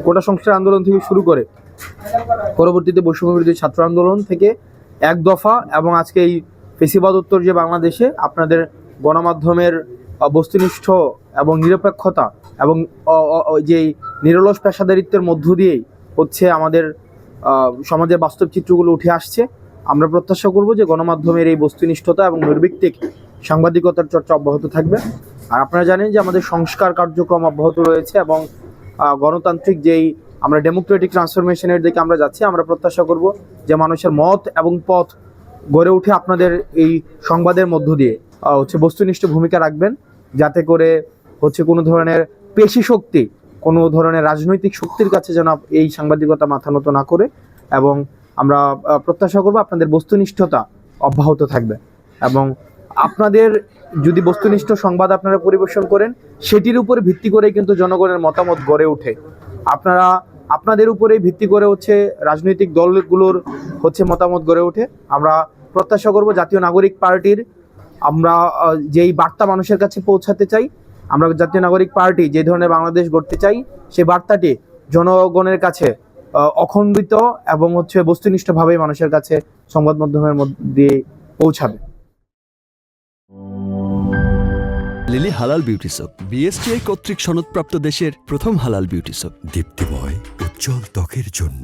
কোটা সংস্কার আন্দোলন থেকে শুরু করে পরবর্তীতে বৈষম্য বিরোধী ছাত্র আন্দোলন থেকে এক দফা এবং আজকে এই ফেসিবাদ উত্তর যে বাংলাদেশে আপনাদের গণমাধ্যমের বস্তুনিষ্ঠ এবং নিরপেক্ষতা এবং যে নিরলস পেশাদারিত্বের মধ্য দিয়েই হচ্ছে আমাদের সমাজের বাস্তব চিত্রগুলো উঠে আসছে। আমরা প্রত্যাশা করব যে গণমাধ্যমের এই বস্তুনিষ্ঠতা এবং নৈর্ব্যক্তিক সাংবাদিকতার চর্চা অব্যাহত থাকবে। আর আপনারা জানেন যে আমাদের সংস্কার কার্যক্রম অব্যাহত রয়েছে এবং গণতান্ত্রিক যেই আমরা ডেমোক্রেটিক ট্রান্সফরমেশনের দিকে আমরা যাচ্ছি। আমরা প্রত্যাশা করব যে মানুষের মত এবং পথ গড়ে উঠে আপনাদের এই সংবাদের মধ্য দিয়ে হচ্ছে বস্তুনিষ্ঠ ভূমিকা রাখবেন, যাতে করে হচ্ছে কোনো ধরনের পেশি শক্তি, কোনো ধরনের রাজনৈতিক শক্তির কাছে যেন এই সাংবাদিকতা মাথা নত না করে, এবং আমরা প্রত্যাশা করব আপনাদের বস্তুনিষ্ঠতা অব্যাহত থাকবে। এবং আপনাদের যদি বস্তুনিষ্ঠ সংবাদ আপনারা পরিবেশন করেন, সেটির উপরে ভিত্তি করে কিন্তু জনগণের মতামত গড়ে ওঠে। আপনারা আপনাদের উপরে ভিত্তি করে হচ্ছে রাজনৈতিক দলগুলোর হচ্ছে মতামত গড়ে ওঠে। আমরা প্রত্যাশা করব জাতীয় নাগরিক পার্টির আমরা যেই বার্তা মানুষের কাছে পৌঁছাতে চাই, আমরা জাতীয় নাগরিক পার্টি যে ধরনের বাংলাদেশ গড়তে চাই, সেই বার্তাটি জনগণের কাছে অখণ্ডিত এবং হচ্ছে বস্তুনিষ্ঠভাবে মানুষের কাছে সংবাদ মাধ্যমের মধ্যে পৌঁছাবে। লিলি হালাল বিউটি সোপ, বিএসটিআই কর্তৃক সনদপ্রাপ্ত দেশের প্রথম হালাল বিউটি সোপ, দীপ্তিময় উজ্জ্বল ত্বকের জন্য।